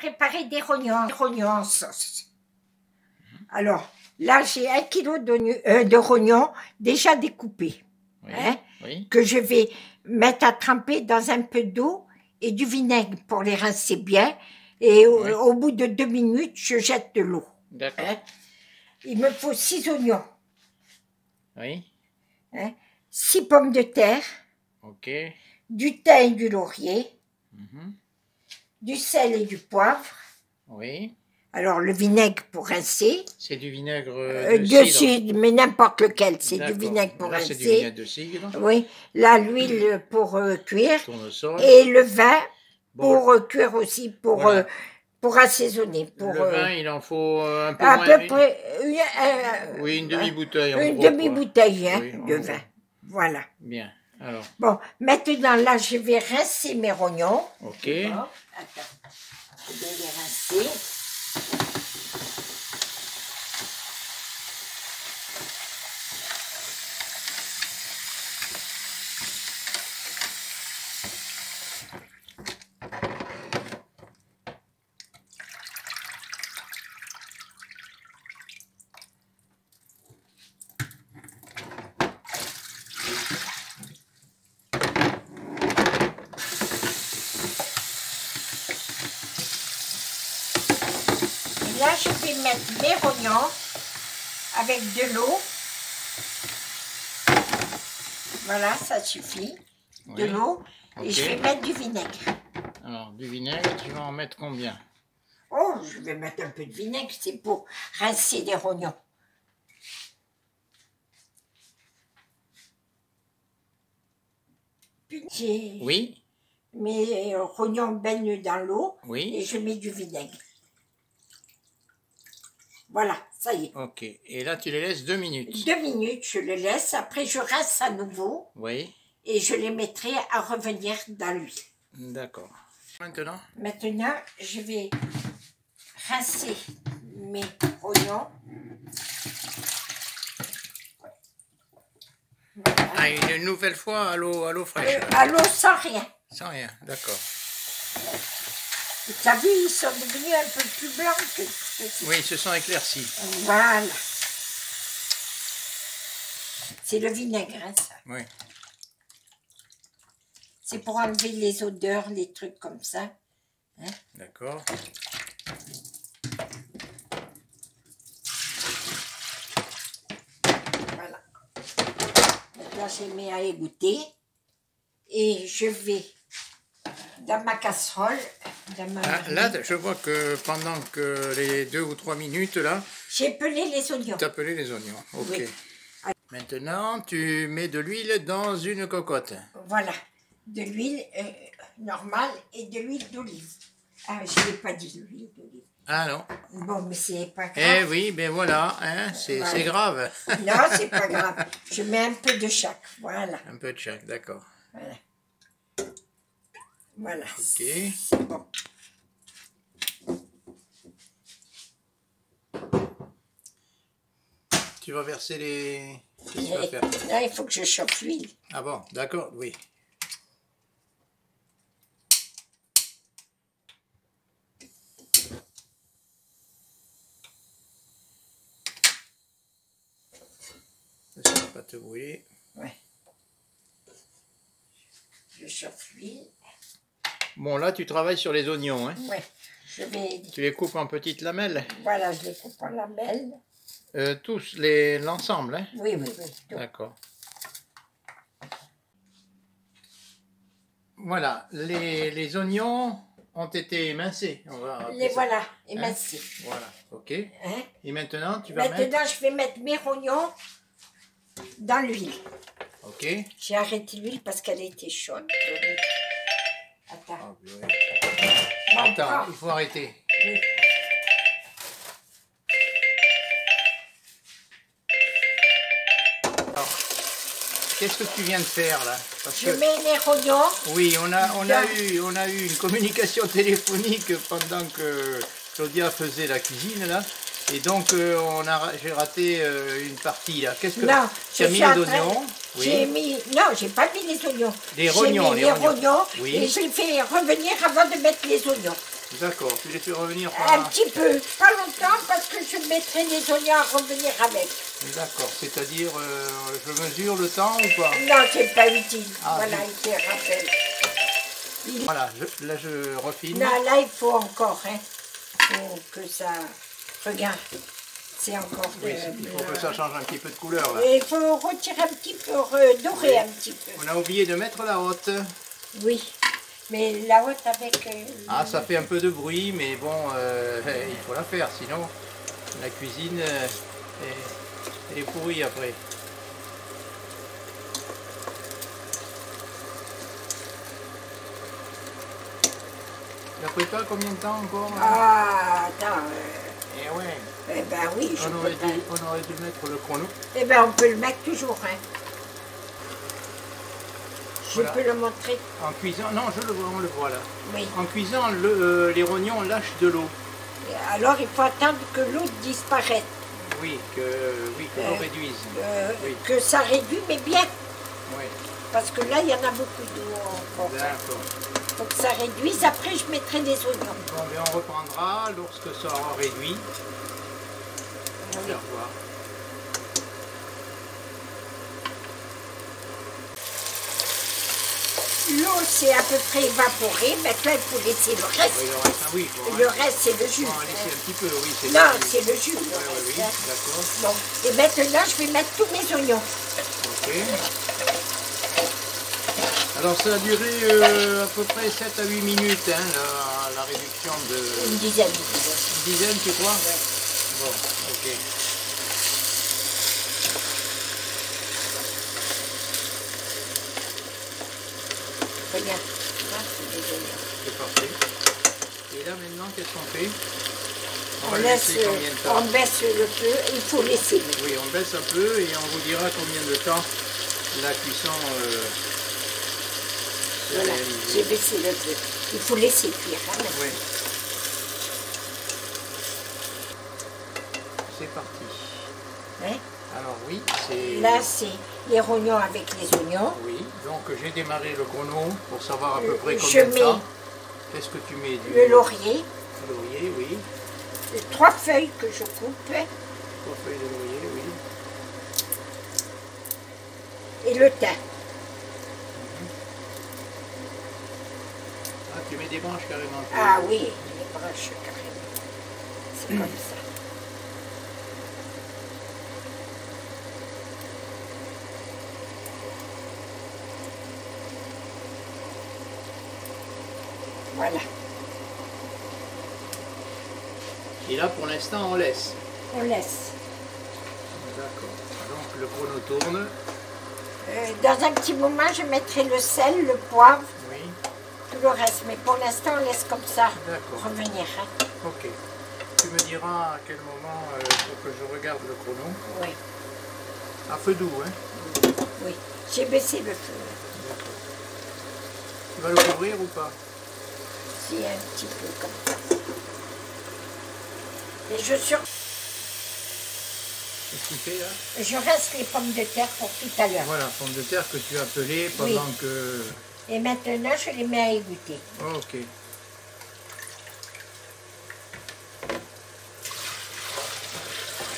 préparer des rognons en sauce. Alors, là, j'ai 1 kilo de rognons déjà découpés. Oui, Hein, oui. que je vais mettre à tremper dans un peu d'eau et du vinaigre pour les rincer bien. Et au bout de 2 minutes, je jette de l'eau. D'accord. Hein. Il me faut 6 oignons. Oui. Hein, 6 pommes de terre. Ok. Du thym et du laurier. Mhm. Du sel et du poivre. Oui. Alors, le vinaigre pour rincer. C'est du vinaigre De cidre. cidre, mais n'importe lequel. C'est du D'accord. vinaigre pour Là, rincer. c'est du vinaigre de cidre. Oui. Là, l'huile pour cuire. Tournesol. Et le vin Bon. pour cuire aussi, Voilà. pour assaisonner. Pour, Le vin, il en faut un peu à moins. peu près Oui, une demi-bouteille en une gros, demi-bouteille quoi. hein, Oui, en de gros. vin. Voilà. Bien. Alors. Bon, maintenant, là, je vais rincer mes rognons. Ok. Bon, attends. Je vais les rincer. Là, je vais mettre mes rognons avec de l'eau. Voilà, ça suffit. De Oui. l'eau. Ok. Et je vais mettre du vinaigre. Alors, du vinaigre, tu vas en mettre combien? Oh, je vais mettre un peu de vinaigre, c'est pour rincer les rognons. Puis, Oui. mes rognons baignent dans l'eau Oui. et je mets du vinaigre. Voilà, ça y est. Ok. Et là, tu les laisses 2 minutes. 2 minutes, je les laisse. Après, je rince à nouveau Oui. et je les mettrai à revenir dans l'huile. D'accord. Maintenant? Maintenant, je vais rincer mes rognons. Voilà. Ah, une nouvelle fois à l'eau fraîche. À l'eau sans rien. Sans rien, d'accord. Tu as vu, ils sont devenus un peu plus blancs que... Oui, ils se sont éclaircis. Voilà. C'est le vinaigre, hein, ça. Oui. C'est pour enlever les odeurs, les trucs comme ça. Hein? D'accord. Voilà. Maintenant, j'ai mis à égoutter. Et je vais dans ma casserole. Dans ma Là, je vois que pendant que les 2 ou 3 minutes, là, j'ai pelé les oignons. tu as pelé les oignons. Ok. Oui. Maintenant, tu mets de l'huile dans une cocotte. Voilà. De l'huile normale et de l'huile d'olive. Ah, je n'ai pas dit l'huile d'olive. Ah non. Bon, mais c'est pas grave. Eh oui, ben voilà, hein, c'est Voilà. grave. Non, c'est pas grave. Je mets un peu de chaque. Voilà. Un peu de chaque, d'accord. Voilà. Voilà. Ok. C'est bon. Tu vas verser les... Qu'est-ce que tu vas Et faire? là, il faut que je chauffe l'huile. Ah bon, d'accord, oui. Ça va pas te brûler. Ouais. Je chauffe l'huile. Bon, là, tu travailles sur les oignons, hein. Ouais. Je vais... Tu les coupes en petites lamelles. Voilà, je les coupe en lamelles. Tous, l'ensemble, hein. Oui, oui, oui. tout. D'accord. Voilà, les oignons ont été émincés. On va appeler Les ça. voilà, émincés. Voilà, ok. Hein? Et maintenant, tu vas mettre... Maintenant, je vais mettre mes rognons dans l'huile. Ok. J'ai arrêté l'huile parce qu'elle était chaude. Attends. Ah, oui. Bon, Attends, prends. il faut arrêter. Oui. Alors, qu'est-ce que tu viens de faire là? Parce Je que, mets les rognons. oui, on a eu une communication téléphonique pendant que Claudia faisait la cuisine là. Et donc j'ai raté une partie là. Qu'est-ce que Non, tu as mis les oignons? J'ai mis... Non, j'ai pas mis les oignons. Les J'ai rognons, mis les les rognons. rognons Oui. et je les fais revenir avant de mettre les oignons. D'accord, tu les fais revenir Un par... petit peu, pas longtemps parce que je mettrai les oignons à revenir avec. D'accord, c'est-à-dire, je mesure le temps ou pas? Non, c'est pas utile. Ah, voilà, oui. il te rappelle. Voilà, là je refine. Non, là il faut encore, hein. Faut que ça... Regarde, c'est encore... Oui, il faut que ça change un petit peu de couleur là. Et il faut retirer un petit peu, dorer Oui. un petit peu. On a oublié de mettre la hotte. Oui, mais la haute avec... Ah, ça fait un peu de bruit, mais bon, il faut la faire, sinon la cuisine, elle est pourrie après. D'après toi, combien de temps encore? Ah, attends. Eh ouais, Eh ben oui, je on peux aurait, pas. on aurait dû mettre le chrono. Eh ben on peut le mettre toujours, hein. Je Voilà. peux le montrer. En cuisant, non, on le voit là. Oui. En cuisant, les rognons lâchent de l'eau. Et alors il faut attendre que l'eau disparaisse. Oui, que l'eau réduise. Oui. Que ça réduit, mais bien. Oui, Parce que là, il y en a beaucoup d'eau encore. d'accord. Il faut que ça réduise. Après, je mettrai des oignons. Bon, mais on reprendra lorsque ça aura réduit. On va Oui. voir. L'eau, c'est à peu près évaporé. Maintenant, il faut laisser le reste. Oui, le reste, ah oui, faut Le reste, c'est le jus. en laisser un petit peu, oui. C'est Non, le jus. c'est le jus. Oui, le oui, reste, oui, hein. d'accord. Bon, et maintenant, je vais mettre tous mes oignons. Ok. Alors ça a duré à peu près 7 à 8 minutes, hein, la réduction de... Une dizaine. Une dizaine, tu crois? Ouais. Bon, ok. Regarde. Là, c'est des oignons. C'est parfait. Et là maintenant, qu'est-ce qu'on fait? On va laisse, laisser combien de temps? on baisse le feu. Il faut laisser. Oui, on baisse un peu et on vous dira combien de temps la cuisson se Voilà, réalise. j'ai baissé le feu. Il faut laisser cuire. Hein, maintenant. Oui. C'est parti. Hein? Alors oui, c'est... Là, c'est les rognons avec les oignons. Oui, donc j'ai démarré le chrono pour savoir à peu près Je combien de mets temps. Qu'est-ce que tu mets? Le laurier, laurier, oui. les 3 feuilles que je coupe 3 feuilles de laurier, oui. et le thym. Ah, tu mets des branches carrément. Ah oui, les branches carrément. C'est comme ça. Voilà, Et là, pour l'instant, on laisse. on laisse. D'accord. Donc le chrono tourne. Dans un petit moment, je mettrai le sel, le poivre, Oui. tout le reste. Mais pour l'instant, on laisse comme ça D'accord. revenir. Hein. Ok. Tu me diras à quel moment il faut que je regarde le chrono. Oui, À feu doux, hein. oui. J'ai baissé le feu. D'accord. Tu vas le couvrir ou pas? Si, un petit peu comme ça. Et je Qu'est-ce que tu fais là? Je reste les pommes de terre pour tout à l'heure. Voilà, pommes de terre que tu as pelées pendant que... Et maintenant, je les mets à égoutter. Ok.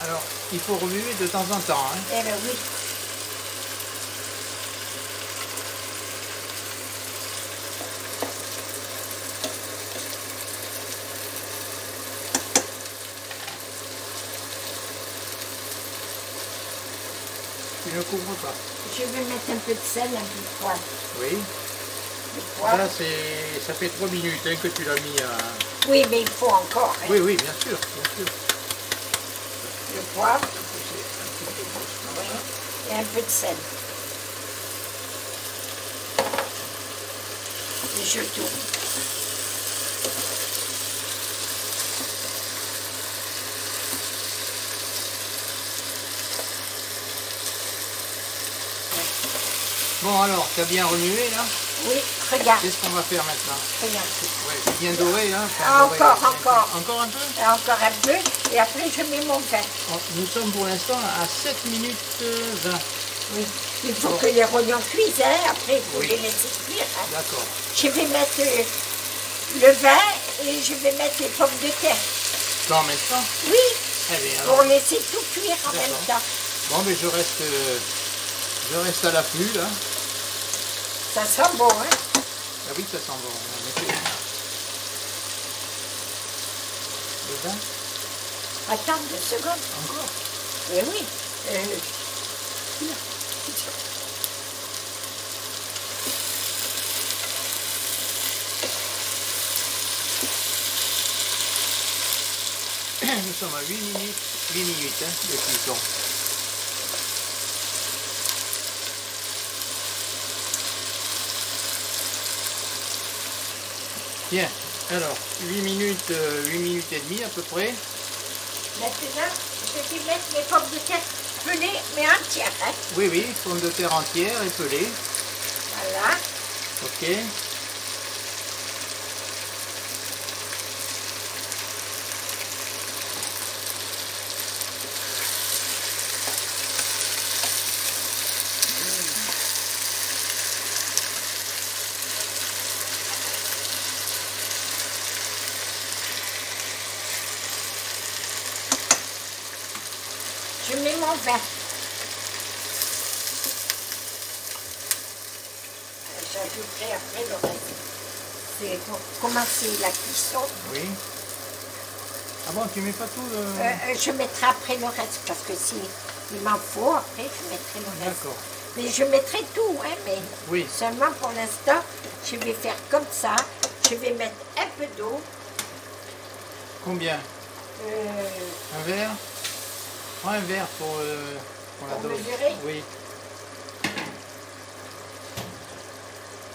Alors, il faut remuer de temps en temps, hein. Eh bien oui. Tu ne couvres pas. Je vais mettre un peu de sel, un peu de poivre. Oui. Le poivre. Là, ça fait 3 minutes hein, que tu l'as mis à... Oui, mais il faut encore. Hein. Oui, oui, bien sûr, bien sûr. Le poivre. Oui. Et un peu de sel. Et je tourne. Bon alors, tu as bien remué là? Oui, regarde. Qu'est-ce qu'on va faire maintenant? Regarde. Ouais, c'est bien doré hein? Ah, Doré. encore. Encore un peu? Et encore un peu. Et après, je mets mon vin. Nous sommes pour l'instant à 7 minutes 20. Oui. Il faut que les rognons cuisent. Hein. Après, il faut Oui. les laisser cuire. Hein. D'accord. Je vais mettre le vin et je vais mettre les pommes de terre. Quand maintenant? Oui, Eh bien, alors. pour laisser tout cuire en même temps. Bon, mais je reste à l'affût là. Ça sent bon, hein? Ah oui, ça sent bon. En effet. Le vin? Attends 2 secondes. Encore? Eh oui. Nous sommes à 8 minutes hein, de cuisson. Bien, alors 8 minutes et demie à peu près. Maintenant, je vais mettre mes pommes de terre pelées, mais entières. Hein? Oui, oui, pommes de terre entières et pelées. Voilà. Ok. Je mets mon vin. J'ajouterai après le reste. C'est pour commencer la cuisson. Oui. Ah bon, tu mets pas tout le... Je mettrai après le reste parce que si il m'en faut, après je mettrai le reste. D'accord. Mais je mettrai tout, hein, mais Oui. seulement pour l'instant, je vais faire comme ça. Je vais mettre un peu d'eau. Combien? Un verre? Prends un verre pour la Pour dose. mesurer? Oui.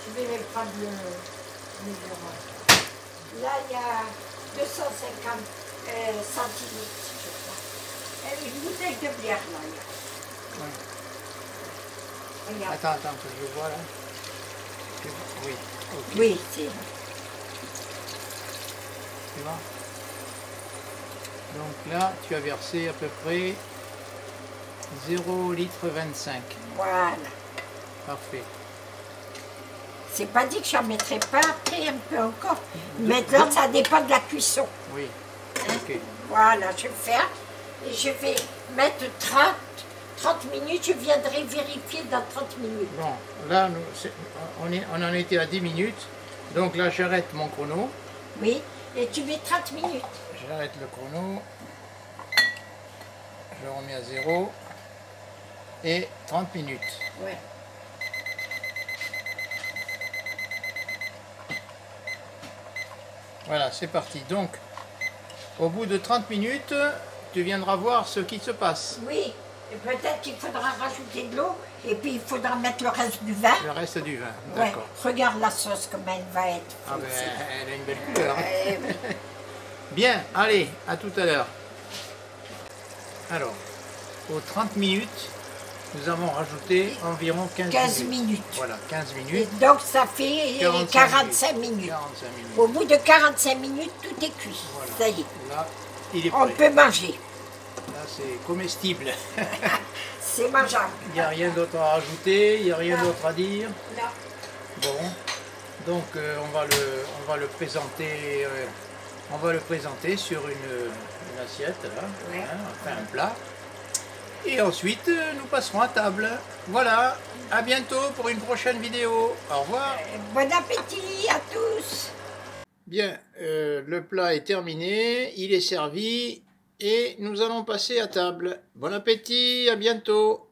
Je vais prendre le mesurement. Là, il y a 250 centilitres, je crois. Une bouteille de bière, là. Oui. Regarde. Attends, que je vois là. Oui. Ok. Oui, c'est... Tu vois? Donc là, tu as versé à peu près 0,25 litre. Voilà. Parfait. C'est pas dit que j'en mettrai pas après un peu encore. Maintenant, ça dépend de la cuisson. Oui. Hein? Ok. Voilà, je vais faire. Et je vais mettre 30 minutes. Je viendrai vérifier dans 30 minutes. Bon, là, on en était à 10 minutes. Donc là, j'arrête mon chrono. Oui, et tu mets 30 minutes. J'arrête le chrono. Je remets à 0. Et 30 minutes. Ouais. Voilà, c'est parti. Donc, au bout de 30 minutes, tu viendras voir ce qui se passe. Oui, et peut-être qu'il faudra rajouter de l'eau et puis il faudra mettre le reste du vin. Le reste du vin, Ouais. d'accord. Regarde la sauce, comme elle va être. Ah ben, elle a une belle couleur. Eh oui. Bien, allez, à tout à l'heure. Alors, aux 30 minutes, nous avons rajouté environ 15 minutes. Voilà, 15 Et minutes. donc ça fait 45 minutes. 45 minutes. Au bout de 45 minutes, tout est cuit. Voilà. Ça y est, Là, il est on prêt. peut manger. Là, c'est comestible. C'est mangeable. Il n'y a rien d'autre à rajouter, il n'y a rien Non. d'autre à dire. Non. Bon, donc on va le présenter. On va le présenter sur une assiette, là, Ouais. hein, enfin un plat. Et ensuite, nous passerons à table. Voilà, à bientôt pour une prochaine vidéo. Au revoir. Bon appétit à tous. Bien, le plat est terminé, il est servi et nous allons passer à table. Bon appétit, à bientôt.